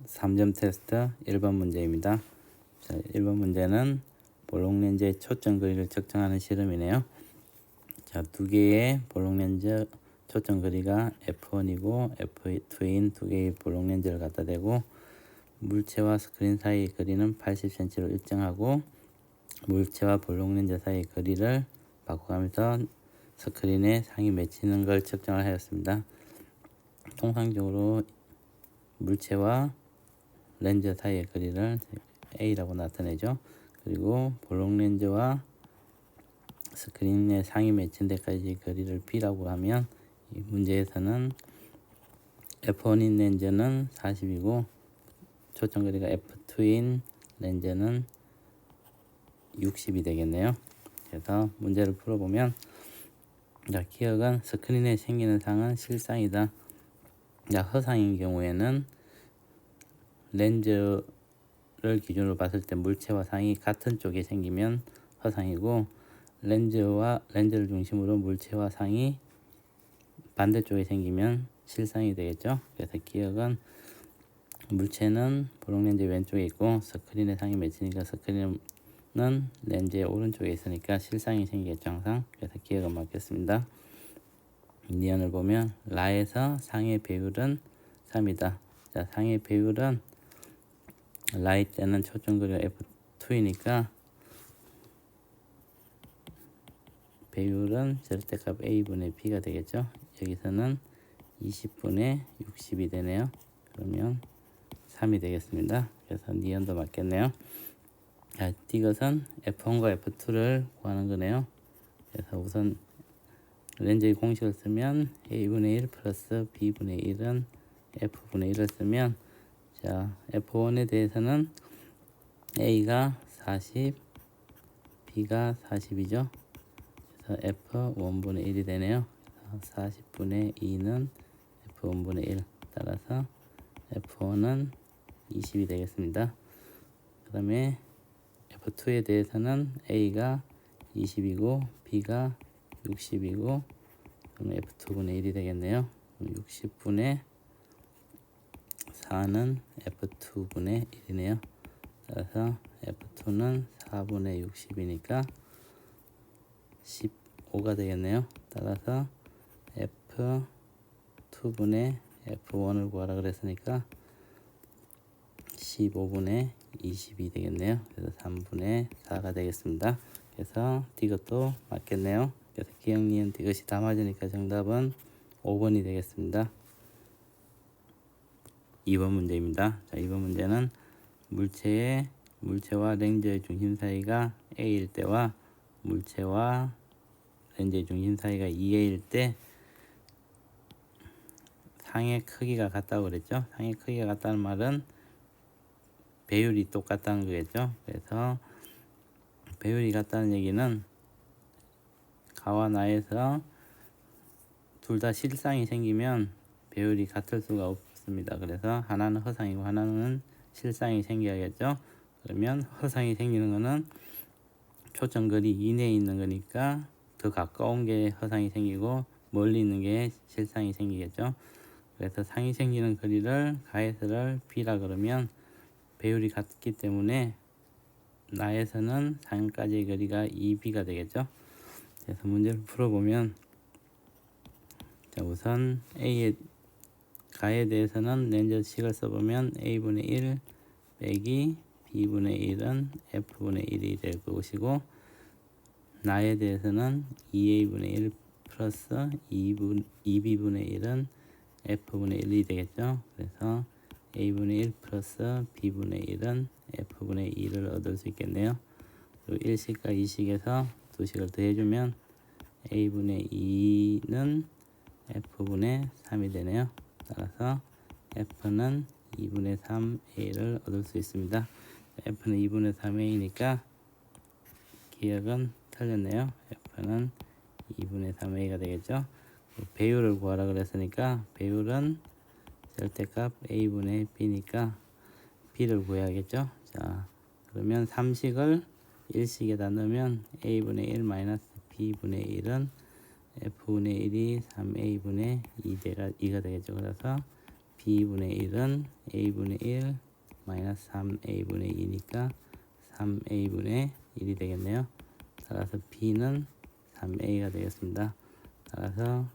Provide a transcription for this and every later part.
3점 테스트 1번 문제입니다. 자, 1번 문제는 볼록렌즈의 초점 거리를 측정하는 실험이네요. 자, 두 개의 볼록렌즈 초점 거리가 F1이고 F2인 두 개의 볼록렌즈를 갖다 대고 물체와 스크린 사이의 거리는 80cm로 일정하고 물체와 볼록렌즈 사이의 거리를 바꿔가면서 스크린에 상이 맺히는 걸 측정을 하였습니다. 통상적으로 물체와 렌즈 사이의 거리를 A라고 나타내죠. 그리고 볼록렌즈와 스크린의 상이 맺힌 데까지 거리를 B라고 하면 이 문제에서는 F1인 렌즈는 40이고 초점거리가 F2인 렌즈는 60이 되겠네요. 그래서 문제를 풀어보면, 자, 기억은 스크린에 생기는 상은 실상이다. 자, 허상인 경우에는 렌즈를 기준으로 봤을 때 물체와 상이 같은 쪽에 생기면 허상이고, 렌즈를 중심으로 물체와 상이 반대쪽에 생기면 실상이 되겠죠. 그래서 기억은 물체는 볼록렌즈 왼쪽에 있고 스크린에 상이 맺히니까 스크린은 렌즈의 오른쪽에 있으니까 실상이 생기겠죠, 항상. 그래서 기억은 맞겠습니다. 니언을 보면 라에서 상의 배율은 3이다. 자, 상의 배율은 라이 때는 초점거리가 F2이니까 배율은 절대값 A분의 B가 되겠죠. 여기서는 20분의 60이 되네요. 그러면 3이 되겠습니다. 그래서 니언도 맞겠네요. 자, 이것은 F1과 F2를 구하는 거네요. 그래서 우선 렌즈의 공식을 쓰면 A분의 1 플러스 B분의 1은 F분의 1을 쓰면, 자, F1에 대해서는 A가 40, B가 40이죠. 그래서 F1분의 1이 되네요. 40분의 2는 F1분의 1. 따라서 F1은 20이 되겠습니다. 그 다음에 F2에 대해서는 A가 20이고 B가 60이고 그러면 F2분의 1이 되겠네요. 60분의 4는 F2분의 1이네요. 따라서 F2는 4분의 60이니까 15가 되겠네요. 따라서 F2분의 F1을 구하라 그랬으니까 15분의 20이 되겠네요. 그래서 3분의 4가 되겠습니다. 그래서 이것도 맞겠네요. 그래서 기억, 니은, 이것이 다 맞으니까 정답은 5번이 되겠습니다. 2번 문제입니다. 자, 2번 문제는 물체와 렌즈의 중심 사이가 A일 때와 물체와 렌즈의 중심 사이가 2A일 때 상의 크기가 같다고 그랬죠. 상의 크기가 같다는 말은 배율이 똑같다는 거겠죠. 그래서 배율이 같다는 얘기는 가와 나에서 둘 다 실상이 생기면 배율이 같을 수가 없습니다. 그래서 하나는 허상이고 하나는 실상이 생겨야겠죠. 그러면 허상이 생기는 거는 초점거리 이내에 있는 거니까 더 가까운 게 허상이 생기고 멀리 있는 게 실상이 생기겠죠. 그래서 상이 생기는 거리를 가에서를 B라 그러면 배율이 같기 때문에 나에서는 상까지의 거리가 2B가 되겠죠. 그래서 문제를 풀어보면, 자, 우선 A의 가에 대해서는 렌즈식을 써보면 A분의 1 빼기 B분의 1은 F분의 1이 될 것이고, 나에 대해서는 2A분의 1 플러스 2B분의 1은 F분의 1이 되겠죠. 그래서 A분의 1 플러스 B분의 1은 F분의 2를 얻을 수 있겠네요. 그리고 1식과 2식에서 2식을 더해주면 A분의 2는 F분의 3이 되네요. 따라서 F는 2분의 3A를 얻을 수 있습니다. F는 2분의 3A니까 기억은 틀렸네요. F는 2분의 3A가 되겠죠. 배율을 구하라 그랬으니까 배율은 절대값 A분의 B니까 B를 구해야겠죠. 자, 그러면 3식을 1식에다 넣으면 A분의 1 마이너스 B분의 1은 F분의 1이 3A분의 2가 되겠죠. 그래서 b분의 1은 a분의 1 마이너스 3a분의 2니까 3a분의 1이 되겠네요. 따라서 b는 3a가 되겠습니다. 따라서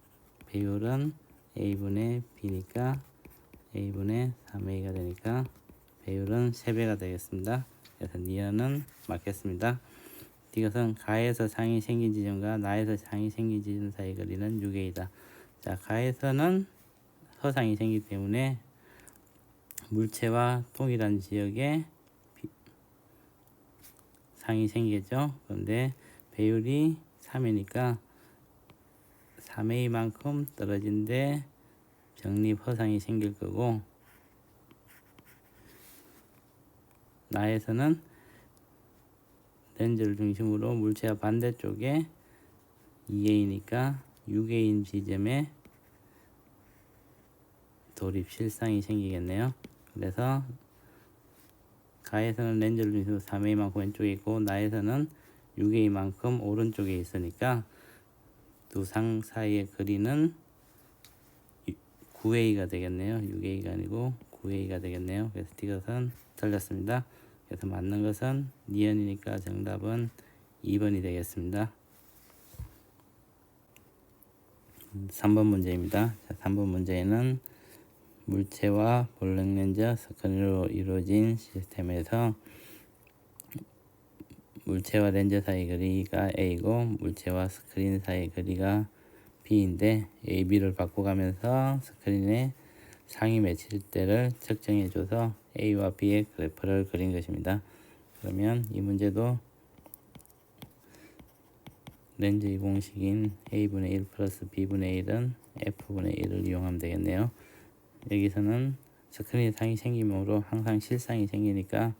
배율은 a분의 b니까 a분의 3a가 되니까 배율은 3배가 되겠습니다. 그래서 니은은 맞겠습니다. 이것은 가에서 상이 생긴 지점과 나에서 상이 생긴 지점 사이 거리는 6a다. 자, 가에서는 허상이 생기기 때문에 물체와 동일한 지역에 상이 생기겠죠. 그런데 배율이 3이니까 3a만큼 떨어진데 병립 허상이 생길 거고, 나에서는 렌즈를 중심으로 물체와 반대쪽에 2a니까 6a인 지점에 돌입 실상이 생기겠네요. 그래서 가에서는 렌즈를 중심으로 3a만큼 왼쪽에 있고, 나에서는 6a만큼 오른쪽에 있으니까 두 상 사이의 거리는 9a가 되겠네요. 6a가 아니고 9a가 되겠네요. 그래서 이것은 틀렸습니다. 그래서 맞는 것은 니은이니까 정답은 2번이 되겠습니다. 3번 문제입니다. 자, 3번 문제에는 물체와 볼록 렌즈 스크린으로 이루어진 시스템에서 물체와 렌즈 사이 거리가 a고 물체와 스크린 사이 거리가 b인데 a, b를 바꿔가면서 스크린에 상이 맺힐 때를 측정해줘서 a와 b의 그래프를 그린 것입니다. 그러면 이 문제도 렌즈의 공식인 a분의 1 플러스 b분의 1은 f분의 1을 이용하면 되겠네요. 여기서는 스크린에 상이 생기므로 항상 실상이 생기니까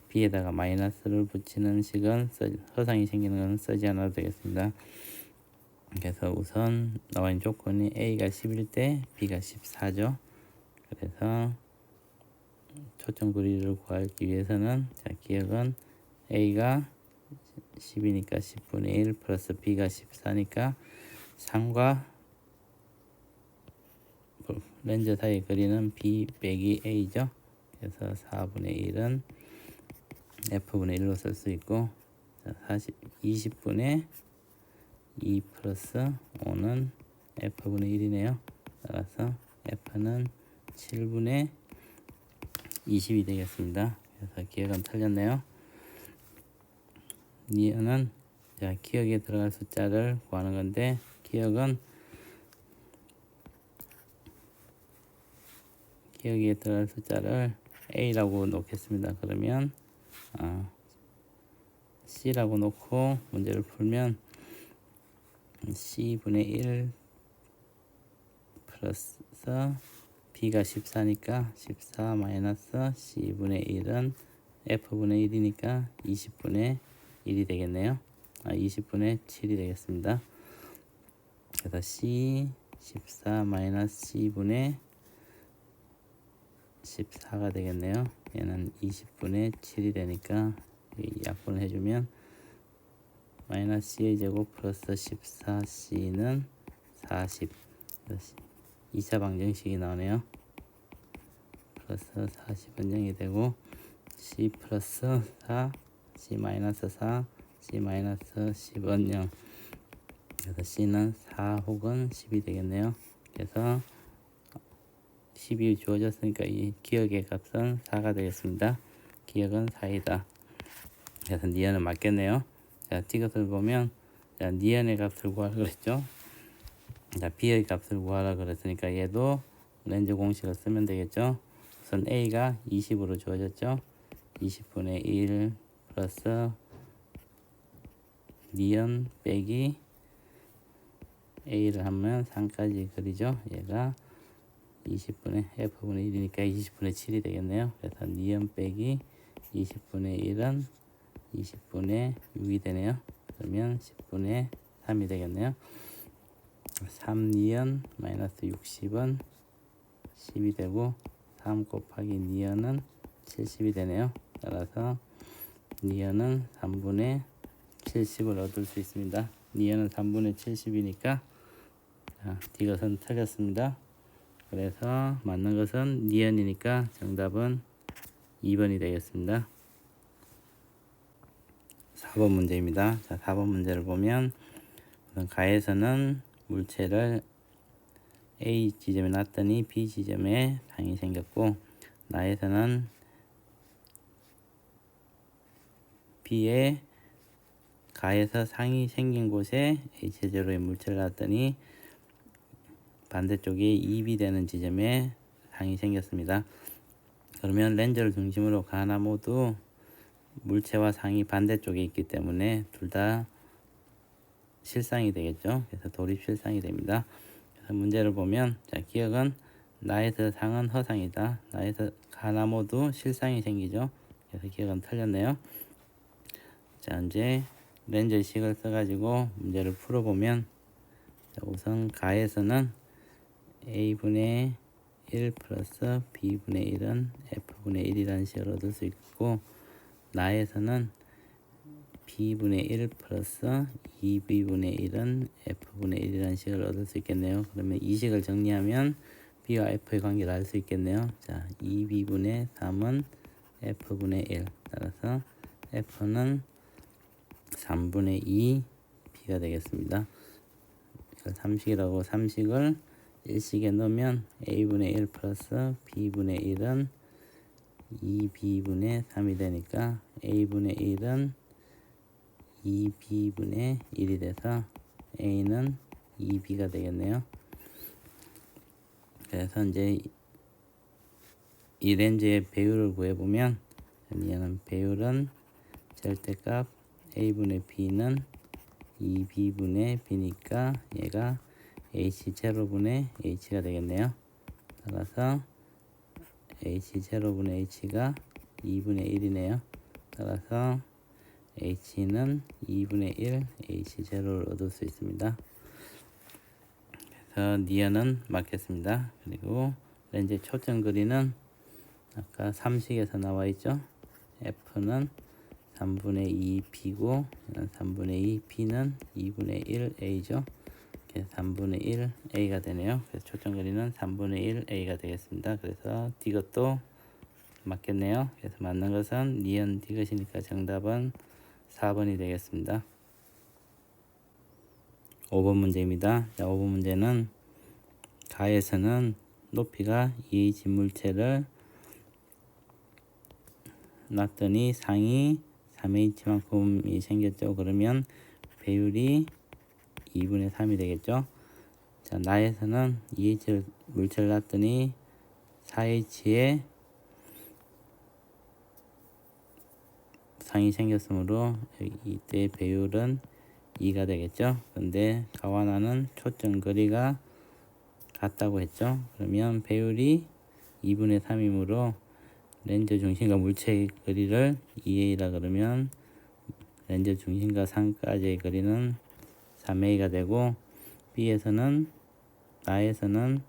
b에다가 마이너스를 붙이는 식은 허상이 생기는 것은 쓰지 않아도 되겠습니다. 그래서 우선 나와 있는 조건이 a가 10일 때 b가 14죠. 그래서 초점 거리를 구하기 위해서는, 자, 기억은 a가 10이니까 10분의 1 플러스 b가 14니까 상과 렌즈 사이 거리는 b 빼기 a죠. 그래서 4분의 1은 f분의 1로 쓸 수 있고, 20분의 2 플러스 5는 f분의 1이네요. 따라서 f는 7분의 20이 되겠습니다. 그래서 기억은 틀렸네요. 니은은, 자, 기억에 들어갈 숫자를 구하는 건데, 기억에 들어갈 숫자를 a라고 놓겠습니다. 그러면 c라고 놓고 문제를 풀면 c분의 1 플러스 b가 14니까 14 마이너스 c분의 1은 f분의 1이니까 20분의 1이 되겠네요. 20분의 7이 되겠습니다. 그래서 c 14 마이너스 c분의 14가 되겠네요. 얘는 20분의 7이 되니까 약분을 해주면 마이너스 c의 제곱 플러스 14c는 40. 2차 방정식이 나오네요. 플러스 40은 0이 되고 c 플러스 4, c 마이너스 4, c 마이너스 10은 0. 그래서 c는 4 혹은 10이 되겠네요. 그래서 10이 주어졌으니까 이 기억의 값은 4가 되겠습니다. 기억은 4이다. 그래서 니은은 맞겠네요. 자, 이것을 보면, 자, 니은의 값을 구하라 그랬죠. 자, b의 값을 구하라 그랬으니까 얘도 렌즈 공식을 쓰면 되겠죠. 우선 a가 20으로 주어졌죠. 20분의 1 플러스 니은 빼기 a를 하면 3까지 그리죠. 얘가 20분의 f분의 1이니까 20분의 7이 되겠네요. 그래서 니은 빼기 20분의 1은 20분의 6이 되네요. 그러면 10분의 3이 되겠네요. 3니은 마이너스 60은 10이 되고 3 곱하기 니은은 70이 되네요. 따라서 니은은 3분의 70을 얻을 수 있습니다. 니은은 3분의 70이니까 이것은 틀렸습니다. 그래서 맞는 것은 니은이니까 정답은 2번이 되겠습니다. 4번 문제입니다. 자, 4번 문제를 보면 우선 가에서는 물체를 A 지점에 놨더니 B 지점에 상이 생겼고, 나에서는 B에 가에서 상이 생긴 곳에 H제로의 물체를 놨더니 반대쪽에 2B 되는 지점에 상이 생겼습니다. 그러면 렌즈를 중심으로 가 하나 모두 물체와 상이 반대쪽에 있기 때문에 둘 다 실상이 되겠죠. 그래서 도립 실상이 됩니다. 그래서 문제를 보면, 자, 기억은 나에서 상은 허상이다. 나에서 하나 모두 실상이 생기죠. 그래서 기억은 틀렸네요. 자, 이제 렌즈 식을 써가지고 문제를 풀어보면, 자, 우선 가에서는 A분의 1 플러스 B분의 1은 F분의 1이라는 식을 얻을 수 있고, 나에서는 B분의 1 플러스 2B분의 1은 F분의 1이라는 식을 얻을 수 있겠네요. 그러면 이 식을 정리하면 B와 F의 관계를 알 수 있겠네요. 자, 2B분의 3은 F분의 1. 따라서 F는 3분의 2 B가 되겠습니다. 이걸 3식이라고 3식을 1식에 넣으면 A분의 1 플러스 B분의 1은 2B분의 3이 되니까 A분의 1은 2B분의 1이 돼서 A는 2B가 되겠네요. 그래서 이제 이 렌즈의 배율을 구해보면, 얘는 배율은 절대값 A분의 B는 2B분의 B니까 얘가 H0분의 H가 되겠네요. 따라서 H0분의 H가 2분의 1이네요. 따라서 H는 2분의 1 H0를 얻을 수 있습니다. 그래서 니은은 맞겠습니다. 그리고 렌즈 초점 거리는 아까 3식에서 나와 있죠. F는 3분의 2 P고 3분의 2 P는 2분의 1 A죠. 3분의 1 A가 되네요. 그래서 초점 거리는 3분의 1 A가 되겠습니다. 그래서 D것도 맞겠네요. 그래서 맞는 것은 니은 D것이니까 정답은 4번이 되겠습니다. 5번 문제입니다. 자, 5번 문제는 가에서는 높이가 2H 물체를 놨더니 상이 3H만큼이 생겼죠. 그러면 배율이 2분의 3이 되겠죠. 자, 나에서는 2H 물체를 놨더니 4H에 상이 생겼으므로 이때 배율은 2가 되겠죠. 근데 가와 나는 초점 거리가 같다고 했죠. 그러면 배율이 2분의 3이므로 렌즈 중심과 물체의 거리를 2A라 그러면 렌즈 중심과 상까지의 거리는 3A가 되고, B에서는 나에서는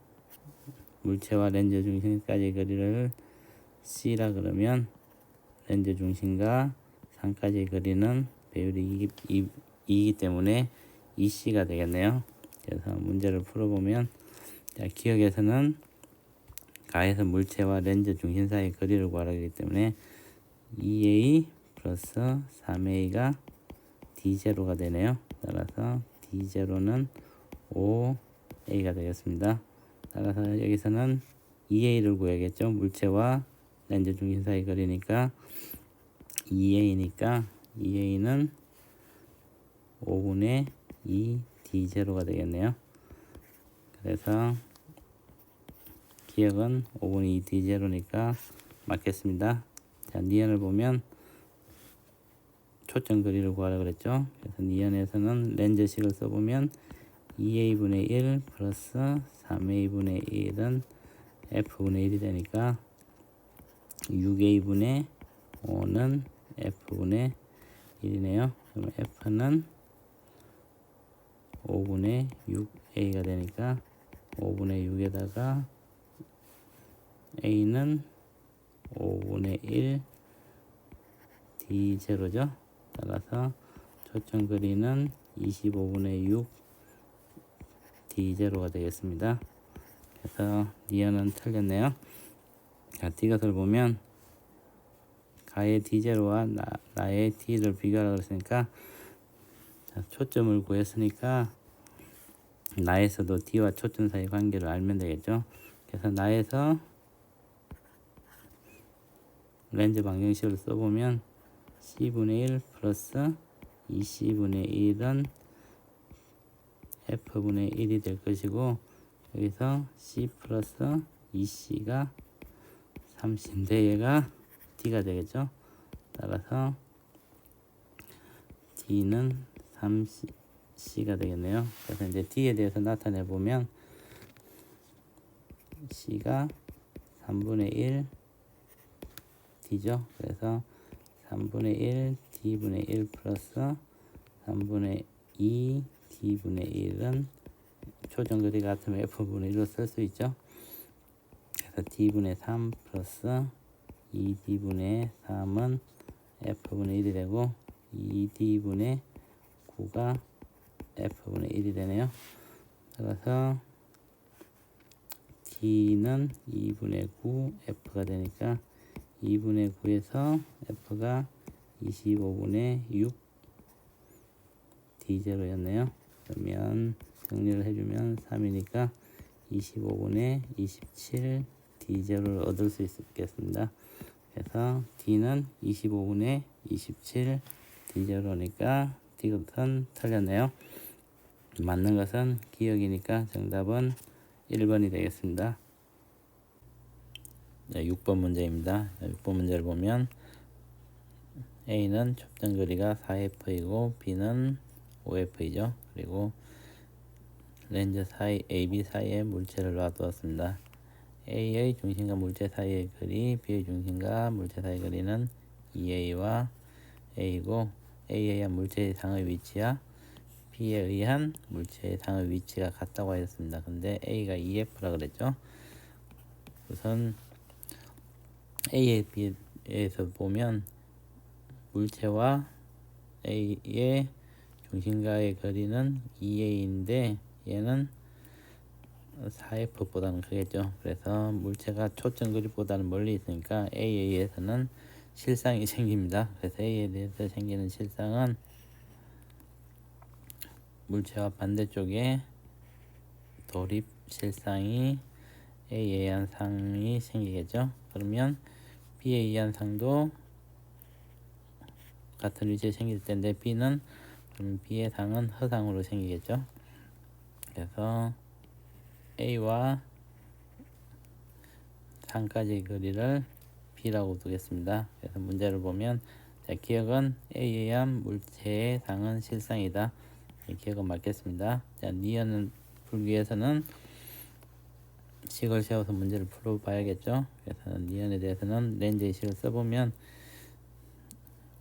물체와 렌즈 중심까지의 거리를 C라 그러면 렌즈 중심과 상까지의 거리는 배율이 2이기 때문에 2C가 되겠네요. 그래서 문제를 풀어보면, 자, 기억에서는 가에서 물체와 렌즈 중심 사이의 거리를 구하라 하기 때문에 2A 플러스 3A가 D0가 되네요. 따라서 D0는 5A가 되겠습니다. 따라서 여기서는 2A를 구해야겠죠. 물체와 렌즈 중심 사이 거리니까 2A니까 2A는 5분의 2 D0가 되겠네요. 그래서 기억은 5분의 2 D0니까 맞겠습니다. 자, 니은을 보면 초점 거리를 구하라 그랬죠. 그래서 니은에서는 렌즈식을 써보면 2A분의 1 플러스 3A분의 1은 F분의 1이 되니까 6A분의 5는 F분의 1이네요. 그럼 F는 5분의 6A가 되니까 5분의 6에다가 A는 5분의 1 D0죠. 따라서 초점 거리는 25분의 6 D0가 되겠습니다. 그래서 니은은 틀렸네요. 자, D것을 보면 가의 D0와 나의 D를 비교하라고 했으니까, 자, 초점을 구했으니까 나에서도 D와 초점 사이 관계를 알면 되겠죠. 그래서 나에서 렌즈 방정식을 써보면 C분의 1 플러스 2C분의 1은 F분의 1이 될 것이고, 여기서 C 플러스 2C가 3C인데 얘가 D가 되겠죠. 따라서 D는 3C가 되겠네요. 그래서 이제 D에 대해서 나타내 보면 C가 3분의 1 D죠. 그래서 3분의 1 D분의 1 플러스 3분의 2 D분의 1은 초정거리 같으면 F분의 1로 쓸 수 있죠. 그래서 D분의 3 플러스 2D분의 3은 F분의 1이 되고 2D분의 9가 F분의 1이 되네요. 따라서 D는 2분의 9 F가 되니까 2분의 9에서 F가 25분의 6 D0였네요. 그러면 정리를 해주면 3이니까 25분의 27 D0를 얻을 수 있겠습니다. 그래서 D는 25분의 27 D0니까 D것은 틀렸네요. 맞는 것은 기억이니까 정답은 1번이 되겠습니다. 네, 6번 문제입니다. 6번 문제를 보면 A는 촉정거리가 4F이고 B는 5F이죠. 그리고 렌즈 사이 AB 사이에 물체를 놔두었습니다. A의 중심과 물체 사이의 거리, B의 중심과 물체 사이의 거리는 2A와 A이고, A에 의한 물체의 상의 위치와 B에 의한 물체의 상의 위치가 같다고 하였습니다. 근데 A가 2F라 그랬죠. 우선 A에 비해서 보면 물체와 A의 중심과의 거리는 2A인데 얘는 4F보다는 크겠죠. 그래서 물체가 초점거리보다는 멀리 있으니까 A에 의해서는 실상이 생깁니다. 그래서 A에 대해서 생기는 실상은 물체와 반대쪽에 도립 실상이 A에 의한 상이 생기겠죠. 그러면 B에 의한 상도 같은 위치에 생길 텐데 B는 그럼 B의 상은 허상으로 생기겠죠. 그래서 A와 상까지의 거리를 B라고 두겠습니다. 그래서 문제를 보면, 자, 기억은 A에 의한 물체의 상은 실상이다. 이 기억은 맞겠습니다. 자, 니은을 풀기 위해서는 식을 세워서 문제를 풀어봐야겠죠. 그래서 니은에 대해서는 렌즈의 식을 써보면,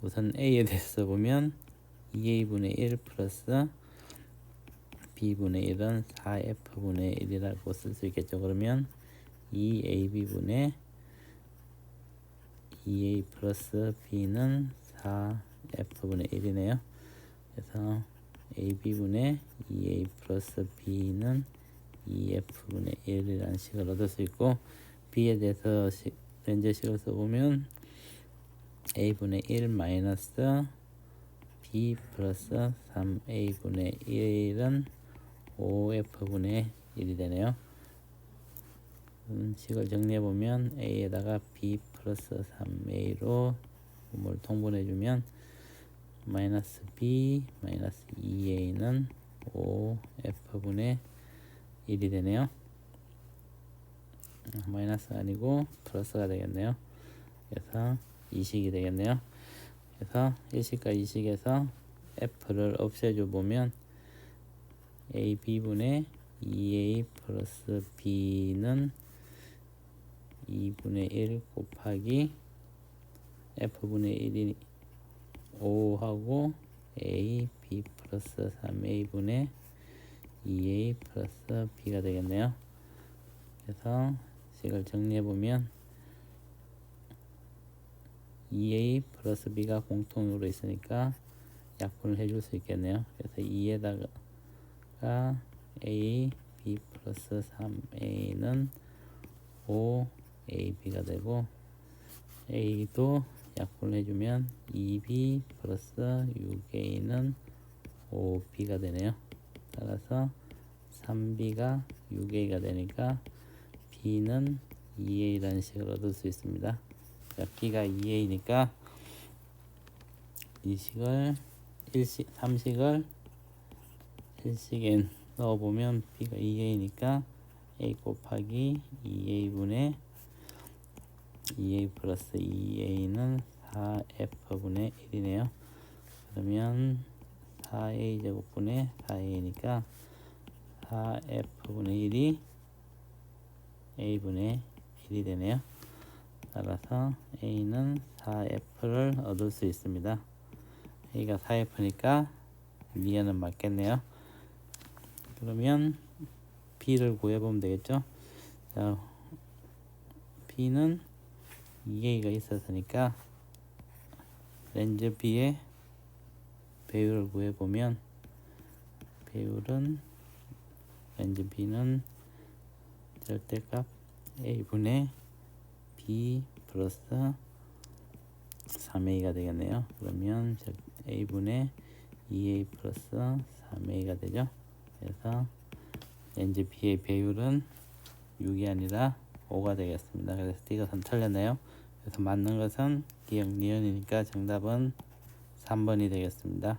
우선 A에 대해서 써보면 2A분의 1 플러스 B분의 1은 4F분의 1이라고 쓸 수 있겠죠. 그러면 2AB분의 2A 플러스 B는 4F분의 1이네요. 그래서 AB분의 2A 플러스 B는 2F분의 1이라는 식을 얻을 수 있고, B에 대해서 렌즈식을 써보면 A분의 1 마이너스 B 플러스 3A분의 1은 5F분의 1이 되네요. 식을 정리해보면 A에다가 B 플러스 3A로 뭘 통분해주면 마이너스 B 마이너스 2A는 5F분의 1이 되네요. 마이너스가 아니고 플러스가 되겠네요. 그래서 이식이 되겠네요. 그래서 1식과 2식에서 F를 없애줘 보면 AB분의 2A 플러스 B는 2분의 1 곱하기 F분의 1이 5하고 A, B 플러스 3A분의 2A 플러스 B가 되겠네요. 그래서 식을 정리해보면 2A 플러스 B가 공통으로 있으니까 약분을 해줄 수 있겠네요. 그래서 2에다가 A B 플러스 3A는 5AB가 되고 A도 약분해주면 2B 플러스 6A는 5B가 되네요. 따라서 3B가 6A가 되니까 B는 2A라는 식을 얻을 수 있습니다. 자, B가 2A니까 이 식을 3식을 1식에 넣어보면 B가 2A니까 A 곱하기 2A분의 2A 플러스 2A는 4F분의 1이네요. 그러면 4A 제곱분의 4A니까 4F분의 1이 A분의 1이 되네요. 따라서 A는 4F를 얻을 수 있습니다. A가 4F니까 니은은 맞겠네요. 그러면 B를 구해보면 되겠죠. 자, B는 2A가 있었으니까 렌즈 B의 배율을 구해보면 배율은 렌즈 B는 절대값 A분의 B 플러스 3A가 되겠네요. 그러면 A분의 2A 플러스 3A가 되죠. 그래서 렌즈 B의 배율은 6이 아니라 5가 되겠습니다. 그래서 이것은 틀렸네요. 그래서 맞는 것은 기억 니은이니까 정답은 3번이 되겠습니다.